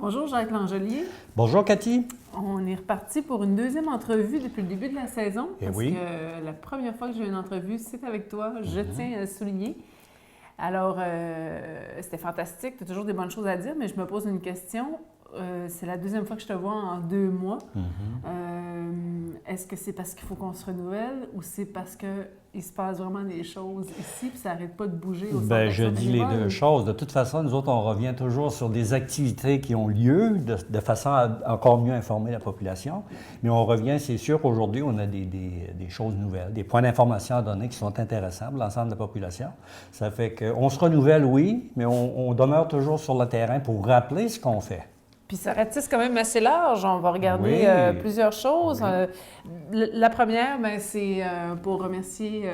Bonjour Jacques Langelier. Bonjour Cathy. On est reparti pour une deuxième entrevue depuis le début de la saison. Eh parce oui. que la première fois que j'ai eu une entrevue, c'est avec toi. Je tiens à le souligner. Alors, c'était fantastique. Tu as toujours des bonnes choses à dire, mais je me pose une question. C'est la deuxième fois que je te vois en 2 mois. Est-ce que c'est parce qu'il faut qu'on se renouvelle ou c'est parce qu'il se passe vraiment des choses ici puis ça n'arrête pas de bouger au centre Je dis les deux choses. De toute façon, nous autres, on revient toujours sur des activités qui ont lieu de façon à encore mieux informer la population. Mais on revient, c'est sûr qu'aujourd'hui, on a des choses nouvelles, des points d'information à donner qui sont intéressants pour l'ensemble de la population. Ça fait qu'on se renouvelle, oui, mais on demeure toujours sur le terrain pour rappeler ce qu'on fait. Puis ça ratisse quand même assez large. On va regarder plusieurs choses. Oui. La première, c'est pour remercier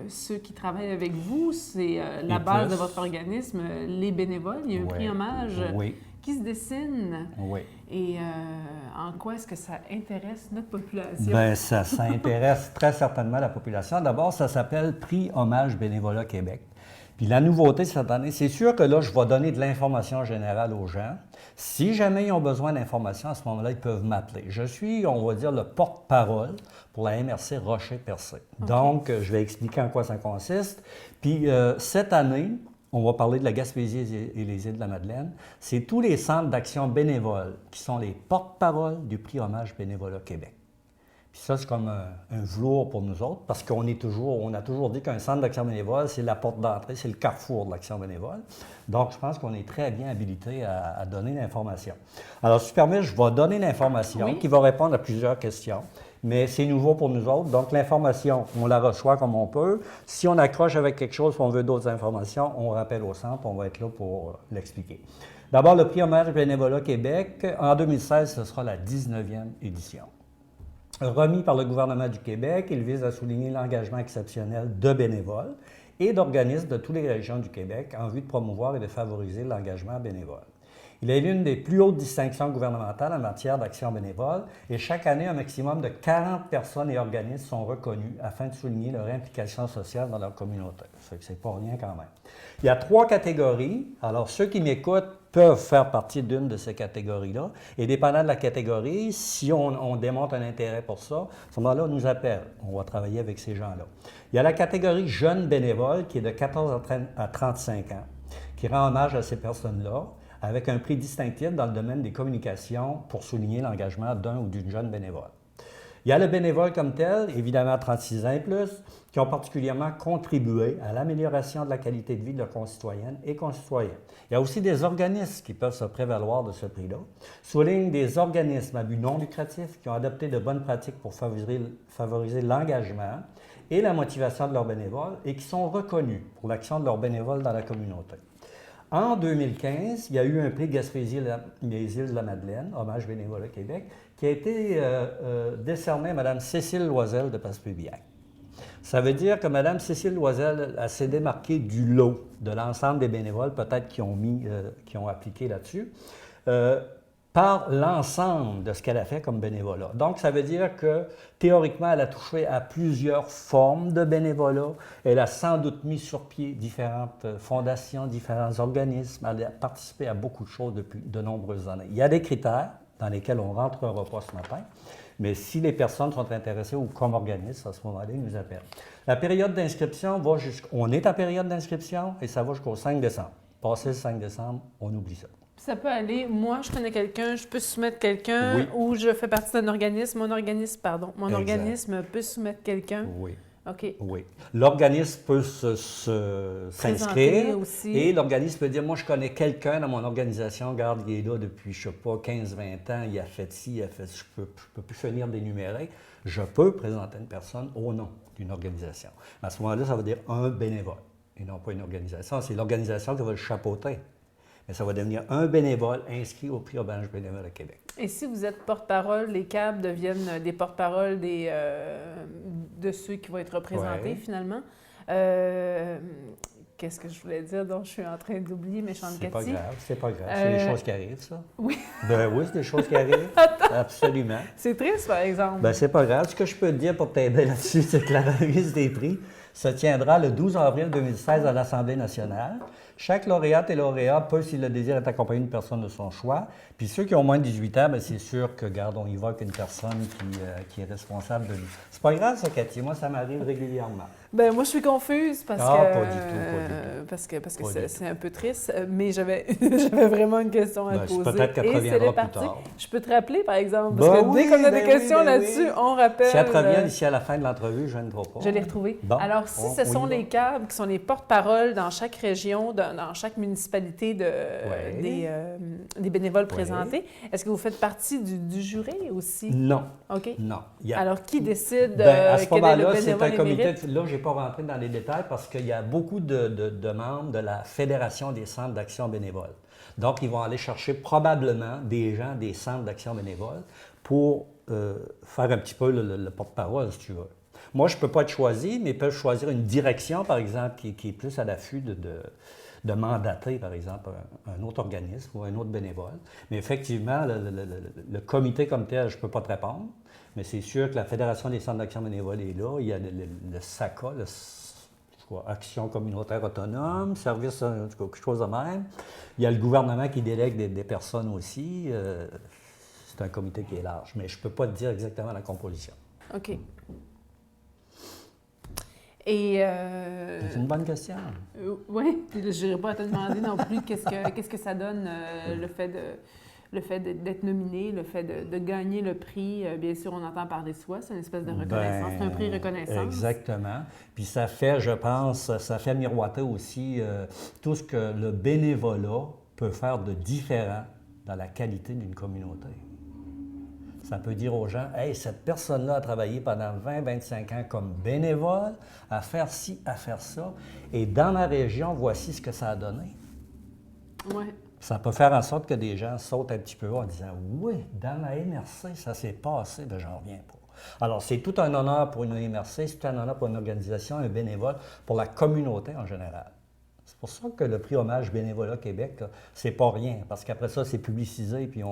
ceux qui travaillent avec vous. C'est la base de votre organisme, les bénévoles. Il y a un prix hommage qui se dessine. Oui. Et en quoi est-ce que ça intéresse notre population? Bien, ça intéresse très certainement la population. D'abord, ça s'appelle Prix Hommage Bénévolat Québec. Puis la nouveauté cette année, c'est sûr que là, je vais donner de l'information générale aux gens. Si jamais ils ont besoin d'informations, à ce moment-là, ils peuvent m'appeler. Je suis, on va dire, le porte-parole pour la MRC Rocher-Percé. Okay. Donc, je vais expliquer en quoi ça consiste. Puis cette année, on va parler de la Gaspésie et les Îles-de-la-Madeleine. C'est tous les centres d'action bénévoles qui sont les porte-paroles du Prix Hommage Bénévolat Québec. Puis ça, c'est comme un velours pour nous autres, parce qu'on a toujours dit qu'un centre d'action bénévole, c'est la porte d'entrée, c'est le carrefour de l'action bénévole. Donc, je pense qu'on est très bien habilité à donner l'information. Alors, si tu permets, je vais donner l'information qui va répondre à plusieurs questions, mais c'est nouveau pour nous autres. Donc, l'information, on la reçoit comme on peut. Si on accroche avec quelque chose, si on veut d'autres informations, on rappelle au centre, on va être là pour l'expliquer. D'abord, le Prix Hommage Bénévolat Québec, en 2016, ce sera la 19e édition. Remis par le gouvernement du Québec, il vise à souligner l'engagement exceptionnel de bénévoles et d'organismes de toutes les régions du Québec en vue de promouvoir et de favoriser l'engagement bénévole. Il est l'une des plus hautes distinctions gouvernementales en matière d'action bénévole et chaque année, un maximum de 40 personnes et organismes sont reconnus afin de souligner leur implication sociale dans leur communauté. Ça fait que c'est pas rien quand même. Il y a 3 catégories. Alors, ceux qui m'écoutent peuvent faire partie d'une de ces catégories-là. Et dépendant de la catégorie, si on démontre un intérêt pour ça, à ce moment-là, on nous appelle. On va travailler avec ces gens-là. Il y a la catégorie jeunes bénévoles qui est de 14 à 35 ans, qui rend hommage à ces personnes-là avec un prix distinctif dans le domaine des communications pour souligner l'engagement d'un ou d'une jeune bénévole. Il y a le bénévole comme tel, évidemment 36 ans et plus, qui ont particulièrement contribué à l'amélioration de la qualité de vie de leurs concitoyennes et concitoyens. Il y a aussi des organismes qui peuvent se prévaloir de ce prix-là. Souligne des organismes à but non lucratif qui ont adopté de bonnes pratiques pour favoriser l'engagement et la motivation de leurs bénévoles et qui sont reconnus pour l'action de leurs bénévoles dans la communauté. En 2015, il y a eu un prix Gaspésie et les Îles-de-la-Madeleine, Hommage Bénévolat Québec, qui a été décerné à Mme Cécile Loisel de Passepébiac. Ça veut dire que Mme Cécile Loisel s'est démarquée du lot de l'ensemble des bénévoles, peut-être qui ont appliqué là-dessus, par l'ensemble de ce qu'elle a fait comme bénévolat. Donc, ça veut dire que, théoriquement, elle a touché à plusieurs formes de bénévolat. Elle a sans doute mis sur pied différentes fondations, différents organismes. Elle a participé à beaucoup de choses depuis de nombreuses années. Il y a des critères dans lesquels on ne rentrera pas ce matin, mais si les personnes sont intéressées ou comme organisme, à ce moment-là, ils nous appellent. La période d'inscription va on est en période d'inscription et ça va jusqu'au 5 décembre. Passé le 5 décembre, on oublie ça. Ça peut aller, moi, je connais quelqu'un, je peux soumettre quelqu'un, ou je fais partie d'un organisme, mon organisme peut soumettre quelqu'un. Oui. OK. Oui. L'organisme peut s'inscrire et l'organisme peut dire, moi, je connais quelqu'un dans mon organisation, regarde, il est là depuis, je ne sais pas, 15-20 ans, il a fait ci, il a fait ça, je ne peux plus finir d'énumérer. Je peux présenter une personne au nom d'une organisation. À ce moment-là, ça veut dire un bénévole et non pas une organisation. C'est l'organisation qui va le chapeauter. Mais ça va devenir un bénévole inscrit au Prix Hommage Bénévolat Québec. Et si vous êtes porte-parole, les CAB deviennent des porte-paroles de ceux qui vont être représentés finalement. Qu'est-ce que je voulais dire? Donc, je suis en train d'oublier méchante Cathy. C'est pas grave. C'est des choses qui arrivent, ça. Oui. Oui, c'est des choses qui arrivent. Absolument. C'est triste, par exemple. C'est pas grave. Ce que je peux te dire pour t'aider là-dessus, c'est que la remise des prix, se tiendra le 12 avril 2016 à l'Assemblée nationale. Chaque lauréate et lauréat peut, s'il le désire, être accompagné d'une personne de son choix. Puis ceux qui ont moins de 18 ans, bien, c'est sûr que, regarde, on y va avec une personne qui est responsable de lui. C'est pas grave, ça, Cathy. Moi, ça m'arrive régulièrement. Ben moi, je suis confuse parce Ah, que... pas du tout. Parce que Pas du c'est un peu triste, mais j'avais j'avais vraiment une question à Ben, te poser. peut-être qu'elle Et reviendra c'est plus parti. tard. Je peux te rappeler, par exemple, parce Ben que dès oui, qu'on a des ben questions oui, ben là-dessus, oui. on rappelle... Si elle te revient d'ici à la fin de l'entrevue, je ne trop pas. Je l'ai retrouvé. Bon, Alors, si ce on sont y va. les cadres qui sont les porte-parole dans chaque région, dans chaque municipalité des bénévoles présentés, est-ce que vous faites partie du jury aussi? Non. OK. Non. Alors, qui décide À ce quel est le moment-là, c'est bénévole un comité. émérite? Là, je n'ai pas rentré dans les détails parce qu'il y a beaucoup de membres de la Fédération des centres d'action bénévole. Donc, ils vont aller chercher probablement des gens des centres d'action bénévole pour faire un petit peu le porte-parole, si tu veux. Moi, je ne peux pas être choisi, mais ils peuvent choisir une direction, par exemple, qui est plus à l'affût de mandater, par exemple, un autre organisme ou un autre bénévole. Mais effectivement, le comité comme tel, je ne peux pas te répondre. Mais c'est sûr que la Fédération des centres d'action bénévole est là. Il y a le SACA, Action communautaire autonome, service, en tout cas, quelque chose de même. Il y a le gouvernement qui délègue des personnes aussi. C'est un comité qui est large, mais je ne peux pas te dire exactement la composition. OK. Et... C'est une bonne question. Oui, je n'irai pas à te demander non plus qu'est-ce que ça donne le fait d'être nominé, le fait de gagner le prix. Bien sûr, on entend parler de soi, c'est une espèce de reconnaissance, c'est un prix reconnaissance. Exactement. Puis ça fait, je pense, ça fait miroiter aussi tout ce que le bénévolat peut faire de différent dans la qualité d'une communauté. Ça peut dire aux gens, « Hey, cette personne-là a travaillé pendant 20-25 ans comme bénévole, à faire ci, à faire ça, et dans ma région, voici ce que ça a donné. » Oui. Ça peut faire en sorte que des gens sautent un petit peu haut en disant, « Oui, dans la MRC, ça s'est passé, bien j'en reviens pas. » Alors, c'est tout un honneur pour une MRC, c'est tout un honneur pour une organisation, un bénévole, pour la communauté en général. C'est pour ça que le prix Hommage Bénévolat Québec, là, c'est pas rien, parce qu'après ça, c'est publicisé, puis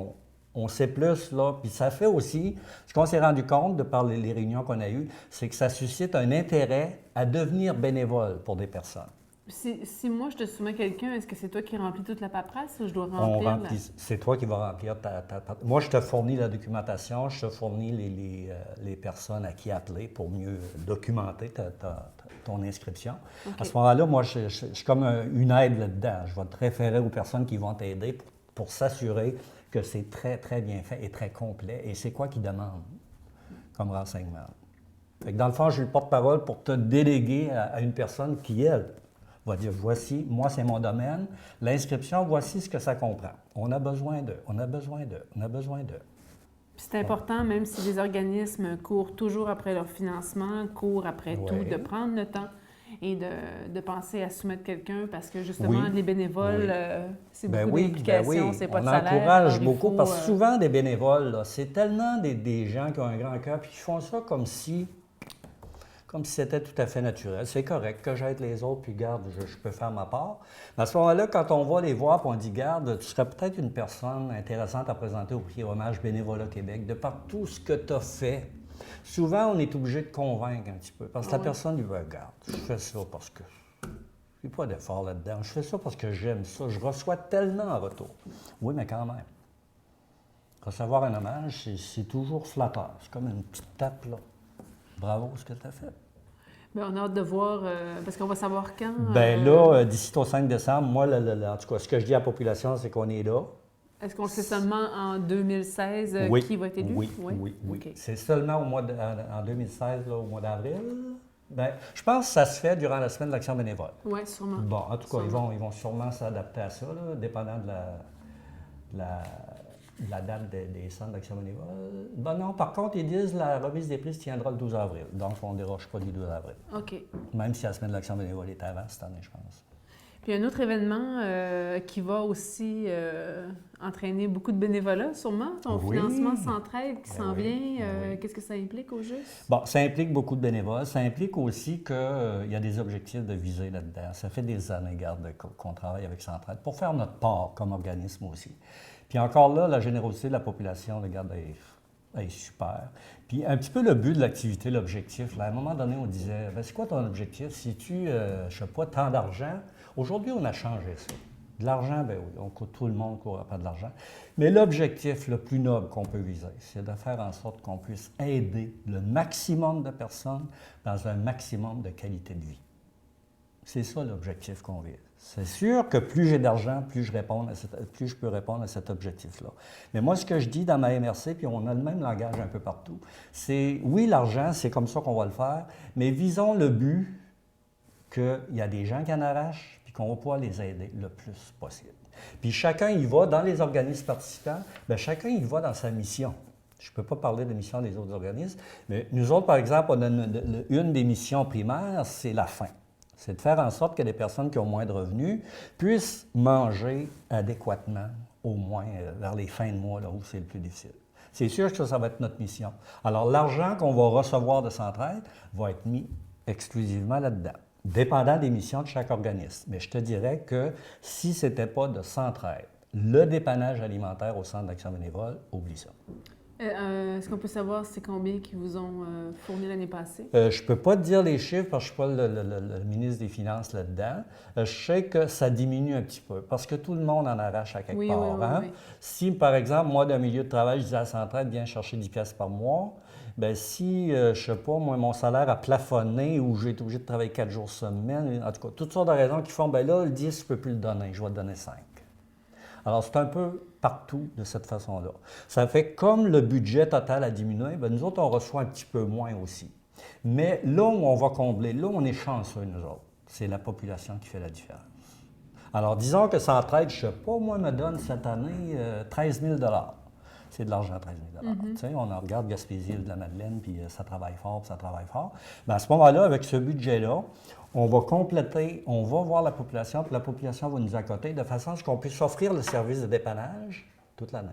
on sait plus, là. Puis ça fait aussi, ce qu'on s'est rendu compte de par les réunions qu'on a eues, c'est que ça suscite un intérêt à devenir bénévole pour des personnes. Si moi, je te soumets quelqu'un, est-ce que c'est toi qui remplis toute la paperasse ou je dois remplir? C'est toi qui vas remplir Moi, je te fournis la documentation, je te fournis les personnes à qui appeler pour mieux documenter ton inscription. Okay. À ce moment-là, moi, je suis comme une aide là-dedans. Je vais te référer aux personnes qui vont t'aider pour s'assurer que c'est très, très bien fait et très complet. Et c'est quoi qu'ils demandent comme renseignement? Fait que dans le fond, j'ai le porte-parole pour te déléguer à une personne qui, elle, va dire, voici, moi, c'est mon domaine. L'inscription, voici ce que ça comprend. On a besoin d'eux, on a besoin d'eux, on a besoin d'eux. C'est important, même si les organismes courent toujours après leur financement, courent après tout, de prendre le temps et de penser à soumettre quelqu'un parce que, justement, les bénévoles, c'est beaucoup d'implications, c'est pas de salaire. On encourage beaucoup parce que souvent, des bénévoles, c'est tellement des gens qui ont un grand cœur puis qui font ça comme si c'était tout à fait naturel. C'est correct que j'aide les autres, puis garde, je peux faire ma part. Mais à ce moment-là, quand on va les voir, puis on dit, garde, tu serais peut-être une personne intéressante à présenter au prix Hommage Bénévolat Québec, de par tout ce que tu as fait. Souvent, on est obligé de convaincre un petit peu, parce que la personne lui dit, regarde, je fais ça parce que je n'ai pas d'effort là-dedans, je fais ça parce que j'aime ça, je reçois tellement en retour. Oui, mais quand même, recevoir un hommage, c'est toujours flatteur. C'est comme une petite tape, là. Bravo, ce que tu as fait. Bien, on a hâte de voir, parce qu'on va savoir quand. Bien là, d'ici au 5 décembre, moi, en tout cas, ce que je dis à la population, c'est qu'on est là. Est-ce qu'on le sait seulement en 2016 qui va être élu? Oui. Okay. C'est seulement en 2016, là, au mois d'avril. Bien, je pense que ça se fait durant la semaine de l'Action bénévole. Oui, sûrement. Bon, en tout cas, ils vont sûrement s'adapter à ça, là, dépendant de la date des centres d'action bénévole. Ben non, par contre, ils disent que la remise des prix se tiendra le 12 avril. Donc, on ne déroge pas du 12 avril. OK. Même si la semaine de l'action bénévole est avant cette année, je pense. Puis un autre événement qui va aussi entraîner beaucoup de bénévolat, sûrement. Ton financement Centraide qui s'en vient. Qu'est-ce que ça implique au juste? Bon, ça implique beaucoup de bénévoles. Ça implique aussi qu'il y a des objectifs de visée là-dedans. Ça fait des années, garde, qu'on travaille avec Centraide pour faire notre part comme organisme aussi. Puis encore là, la générosité de la population, regarde, Hey, super. Puis un petit peu le but de l'activité, l'objectif. Là, à un moment donné, on disait, ben, c'est quoi ton objectif? Si tu, je ne sais pas, tant d'argent. Aujourd'hui, on a changé ça. De l'argent, ben oui, tout le monde ne court pas de l'argent. Mais l'objectif le plus noble qu'on peut viser, c'est de faire en sorte qu'on puisse aider le maximum de personnes dans un maximum de qualité de vie. C'est ça l'objectif qu'on vise. C'est sûr que plus j'ai d'argent, plus je peux répondre à cet objectif-là. Mais moi, ce que je dis dans ma MRC, puis on a le même langage un peu partout, c'est oui, l'argent, c'est comme ça qu'on va le faire, mais visons le but qu'il y a des gens qui en arrachent, puis qu'on va pouvoir les aider le plus possible. Puis chacun y va, dans les organismes participants, bien, chacun y va dans sa mission. Je ne peux pas parler de mission des autres organismes, mais nous autres, par exemple, on a une des missions primaires, c'est la faim. C'est de faire en sorte que les personnes qui ont moins de revenus puissent manger adéquatement, au moins vers les fins de mois, là où c'est le plus difficile. C'est sûr que ça va être notre mission. Alors, l'argent qu'on va recevoir de Centraide va être mis exclusivement là-dedans, dépendant des missions de chaque organisme. Mais je te dirais que si ce n'était pas de Centraide, le dépannage alimentaire au Centre d'action bénévole, oublie ça. Est-ce qu'on peut savoir c'est combien qui vous ont fourni l'année passée? Je ne peux pas te dire les chiffres parce que je ne suis pas le ministre des Finances là-dedans. Je sais que ça diminue un petit peu parce que tout le monde en arrache à quelque part. Oui. Si, par exemple, moi, d'un milieu de travail, je disais à Centraide, viens chercher 10 pièces par mois, bien si, je ne sais pas, moi, mon salaire a plafonné ou j'ai été obligé de travailler 4 jours semaine, en tout cas, toutes sortes de raisons qui font, bien là, le 10, je ne peux plus le donner, je vais te donner 5. Alors, c'est un peu partout de cette façon-là. Ça fait comme le budget total a diminué, bien, nous autres, on reçoit un petit peu moins aussi. Mais là où on va combler, là où on est chanceux, nous autres, c'est la population qui fait la différence. Alors, disons que Centraide, je ne sais pas, moi, me donne cette année 13 000 $. C'est de l'argent, 13 000 $. Tu sais, on regarde Gaspésie de la Madeleine, puis ça travaille fort, puis ça travaille fort. Bien, à ce moment-là, avec ce budget-là, on va compléter, on va voir la population, puis la population va nous accoter de façon à ce qu'on puisse offrir le service de dépannage toute l'année.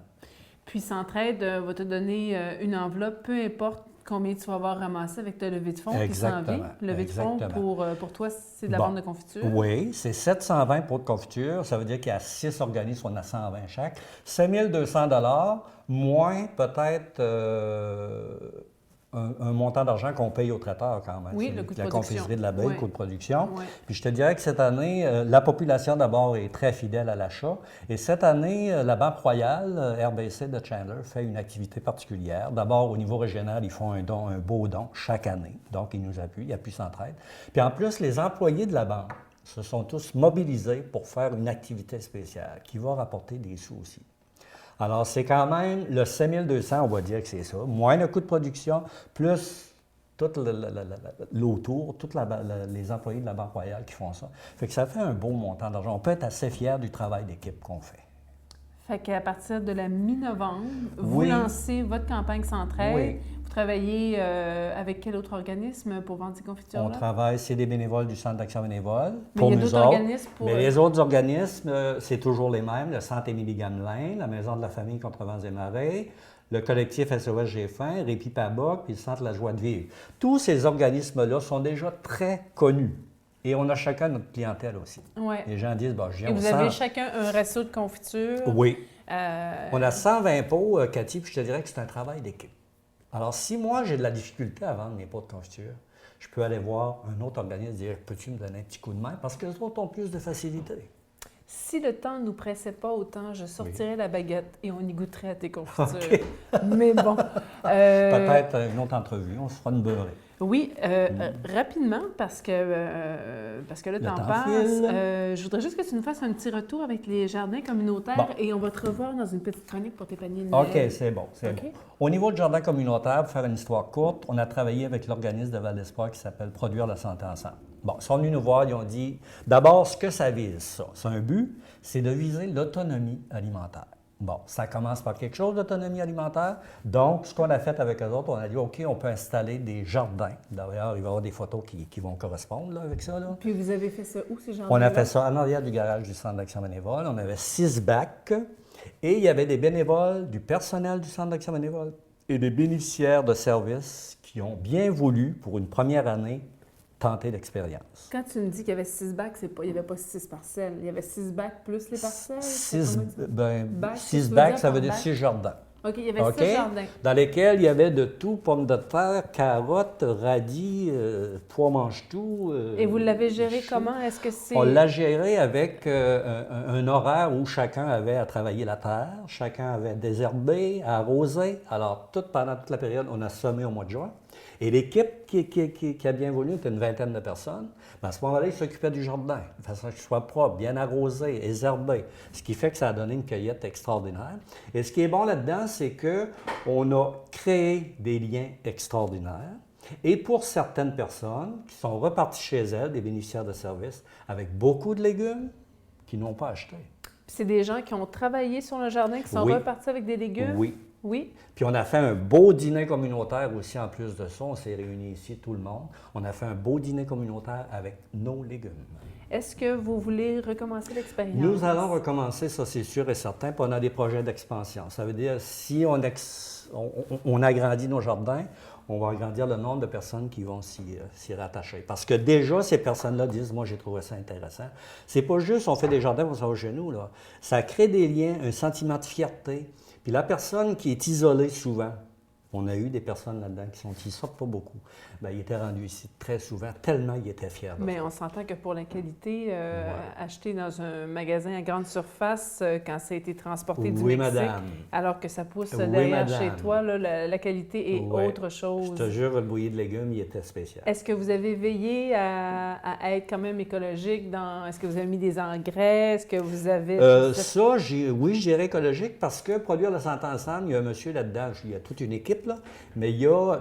Puis Centraide va te donner une enveloppe, peu importe combien tu vas avoir ramassé avec ta levée de fonds qui s'en vient. Levée de fonds, pour toi, c'est de la vente de confiture? Oui, c'est 720 pots de confiture. Ça veut dire qu'il y a 6 organismes, on a 120 chaque. 5 200 $, moins peut-être un montant d'argent qu'on paye au traiteur quand même. Oui, le coût de production. La confiserie de l'abeille, oui. Le coût de production. Oui. Puis je te dirais que cette année, la population d'abord est très fidèle à l'achat. Et cette année, la Banque Royale, RBC de Chandler, fait une activité particulière. D'abord, au niveau régional, ils font un beau don chaque année. Donc, ils nous appuient, ils appuient Centraide. Puis en plus, les employés de la banque se sont tous mobilisés pour faire une activité spéciale qui va rapporter des sous aussi. Alors, c'est quand même le 5 200, on va dire que c'est ça, moins le coût de production, plus tout l'autour, tous les employés de la Banque Royale qui font ça. Fait que ça fait un beau montant d'argent. On peut être assez fiers du travail d'équipe qu'on fait. Fait qu'à partir de la mi-novembre, vous lancez votre campagne Centraide. Oui. Vous travaillez avec quel autre organisme pour vendre ces confitures-là? On travaille, c'est des bénévoles du Centre d'action bénévole. Mais il y a d'autres organismes pour... Mais les autres organismes, c'est toujours les mêmes. Le Centre Émilie-Gamelin, la Maison de la famille contre vents et marées, le collectif SOS J'ai faim, Répi Paboc, puis le Centre La Joie de vivre. Tous ces organismes-là sont déjà très connus. Et on a chacun notre clientèle aussi. Ouais. Les gens disent, je viens Et au vous centre. avez chacun un réseau de confiture? Oui. On a 120 pots, Cathy, puis je te dirais que c'est un travail d'équipe. Alors, si moi, j'ai de la difficulté à vendre mes pots de confiture, je peux aller voir un autre organisme et dire, peux-tu me donner un petit coup de main? Parce que les autres ont plus de facilité. Si le temps ne nous pressait pas autant, je sortirais la baguette et on y goûterait à tes confitures. Okay. Mais bon. Peut-être une autre entrevue, on se fera une beurrée. Oui, rapidement, parce que là, t'en passes. Je voudrais juste que tu nous fasses un petit retour avec les jardins communautaires et on va te revoir dans une petite chronique pour tes paniers de Noël. OK, c'est bon, bon. Au niveau du jardin communautaire, pour faire une histoire courte, on a travaillé avec l'organisme de Val d'Espoir qui s'appelle Produire la santé ensemble. Bon, ils sont venus nous voir, ils ont dit, d'abord, ce que ça vise, ça, c'est un but, c'est de viser l'autonomie alimentaire. Bon, ça commence par quelque chose, l'autonomie alimentaire. Donc, ce qu'on a fait avec eux autres, on a dit, OK, on peut installer des jardins. D'ailleurs, il va y avoir des photos qui vont correspondre là, avec ça. Là. Puis vous avez fait ça où, ces jardins? On a fait ça en arrière du garage du Centre d'action bénévole. On avait 6 bacs et il y avait des bénévoles, du personnel du Centre d'action bénévole et des bénéficiaires de services qui ont bien voulu, pour une première année, tenter l'expérience. Quand tu me dis qu'il y avait 6 bacs, il n'y avait pas 6 parcelles. Il y avait 6 bacs plus les parcelles? 6 bacs, ça veut dire 6 jardins. OK, il y avait OK? 6 jardins. Dans lesquels il y avait de tout, pommes de terre, carottes, radis, pois mange-tout. Et vous l'avez géré choux. comment? Est-ce que On c'est... l'a géré avec un horaire où chacun avait à travailler la terre, chacun avait à désherber, à arroser. Alors, pendant toute la période, on a semé au mois de juin. Et l'équipe qui a bien voulu, était une vingtaine de personnes. Ben, à ce moment-là, ils s'occupaient du jardin, de façon qu'il soit propre, bien arrosé, désherbé. Ce qui fait que ça a donné une cueillette extraordinaire. Et ce qui est bon là-dedans, c'est qu'on a créé des liens extraordinaires. Et pour certaines personnes qui sont reparties chez elles, des bénéficiaires de services, avec beaucoup de légumes qu'ils n'ont pas achetés. C'est des gens qui ont travaillé sur le jardin, qui sont Oui. repartis avec des légumes? Oui. Oui. Puis on a fait un beau dîner communautaire aussi en plus de ça. On s'est réunis ici, tout le monde. On a fait un beau dîner communautaire avec nos légumes. Est-ce que vous voulez recommencer l'expérience? Nous allons recommencer, ça c'est sûr et certain, puis on a des projets d'expansion. Ça veut dire, si on agrandit nos jardins, on va agrandir le nombre de personnes qui vont s'y rattacher. Parce que déjà, ces personnes-là disent, moi j'ai trouvé ça intéressant. C'est pas juste, on fait des jardins, on s'en va chez nous, là. Ça crée des liens, un sentiment de fierté. Puis la personne qui est isolée souvent, on a eu des personnes là-dedans qui sortent pas beaucoup. Bien, ils étaient rendus ici très souvent, tellement ils étaient fiers de Mais ça. on s'entend que pour la qualité, acheter dans un magasin à grande surface, quand ça a été transporté du Oui, Mexique, madame. alors que ça pousse Oui, derrière madame. chez toi, là, la qualité est Ouais. autre chose. Je te jure, le bouilli de légumes, il était spécial. Est-ce que vous avez veillé à être quand même écologique Est-ce que vous avez mis des engrais? Est-ce que vous avez... Oui, je dirais écologique parce que produire la santé ensemble, il y a un monsieur là-dedans, il y a toute une équipe, là, mais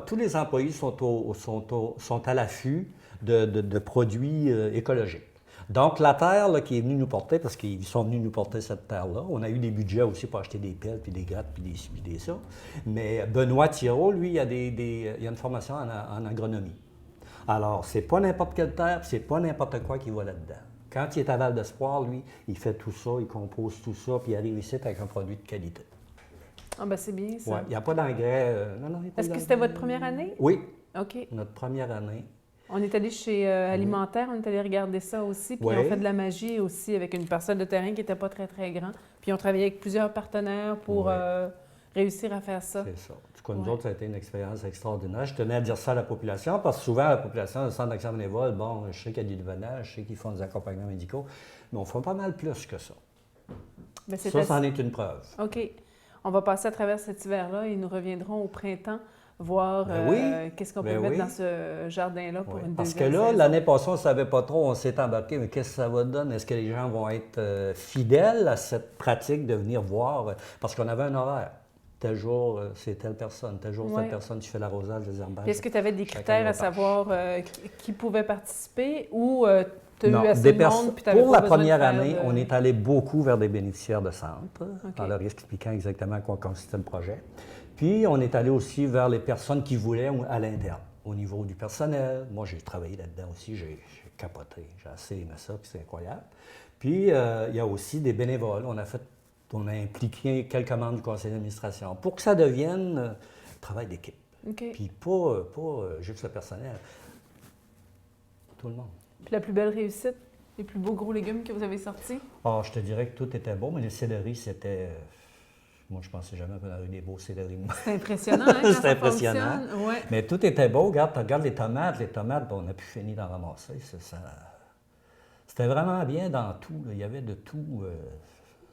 tous les employés sont à l'affût de produits écologiques. Donc, la terre là, qui est venue nous porter, parce qu'ils sont venus nous porter cette terre-là, on a eu des budgets aussi pour acheter des pelles, puis des grattes, puis des ça. Mais Benoît Thirault, lui, il a une formation en agronomie. Alors, c'est pas n'importe quelle terre, puis c'est pas n'importe quoi qui va là-dedans. Quand il est à Val d'Espoir, lui, il fait tout ça, il compose tout ça, puis il arrive ici avec un produit de qualité. Ah ben c'est bien ça. Ouais, il n'y a pas d'engrais. Non, il n'y a pas Est-ce que d'engrais. c'était votre première année? Oui, OK. notre première année. On est allé chez Alimentaire, on est allé regarder ça aussi, puis Oui. on fait de la magie aussi avec une parcelle de terrain qui n'était pas très, très grand. Puis on travaillait avec plusieurs partenaires pour Oui. réussir à faire ça. C'est ça. En tout cas, nous Ouais. autres, ça a été une expérience extraordinaire. Je tenais à dire ça à la population, parce que souvent, la population, le centre d'action bénévole, bon, je sais qu'il y a du devenage, je sais qu'ils font des accompagnements médicaux, mais on fait pas mal plus que ça. Ben, c'est Ça, assez- c'en est une preuve. OK. On va passer à travers cet hiver-là et nous reviendrons au printemps voir Ben oui. qu'est-ce qu'on peut Ben mettre oui. dans ce jardin-là pour Oui. une Parce que deuxième là, saison. l'année passée, on ne savait pas trop, on s'est embarqué, mais qu'est-ce que ça va donner? Est-ce que les gens vont être fidèles à cette pratique de venir voir? Parce qu'on avait un horaire. Tel jour, c'est telle personne. Tel jour, Ouais. telle personne, tu fais l'arrosage, les herbages. Puis est-ce que tu avais des Chacun critères va à par- savoir qui pouvait participer ou tu as Non, eu assez des de personnes. monde puis tu avais Pour pas la besoin de première faire année, de- on est allé beaucoup vers des bénéficiaires de centre, OK. en leur expliquant exactement à quoi consistait le projet. Puis, on est allé aussi vers les personnes qui voulaient à l'interne, au niveau du personnel. Moi, j'ai travaillé là-dedans aussi, j'ai capoté, j'ai assez aimé ça, puis c'est incroyable. Puis, il y a aussi des bénévoles. On a impliqué quelques membres du conseil d'administration pour que ça devienne travail d'équipe. OK. Puis, pas juste le personnel, tout le monde. Puis la plus belle réussite, les plus beaux gros légumes que vous avez sortis? Ah, je te dirais que tout était beau, mais les céleris, c'était... Moi, je pensais jamais qu'on aurait eu des beaux céleris. C'est impressionnant, hein, quand C'est ça impressionnant. fonctionne. Ouais. Mais tout était beau. Regarde les tomates. Les tomates, bon, on a pu finir d'en ramasser. C'était vraiment bien dans tout, là. Il y avait de tout.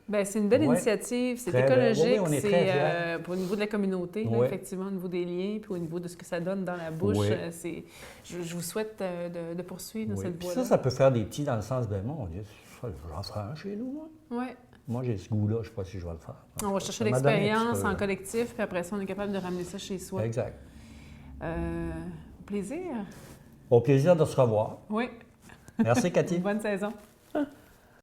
Bien, c'est une belle Ouais. initiative, c'est Très belle. écologique, Oui, on est c'est très fiers. au niveau de la communauté, là, Ouais. effectivement, au niveau des liens, puis au niveau de ce que ça donne dans la bouche. Oui. Je vous souhaite de poursuivre dans Oui. cette Puis voie-là. ça peut faire des petits dans le sens, ben mon Dieu, j'en ferai un chez nous, moi. Ouais. Moi, j'ai ce goût-là, je ne sais pas si je vais le faire. On va chercher Ça m'a donné un l'expérience petit peu, en là. collectif, puis après ça, on est capable de ramener ça chez soi. Exact. Au plaisir. Au plaisir de se revoir. Oui. Merci, Cathy. Bonne saison.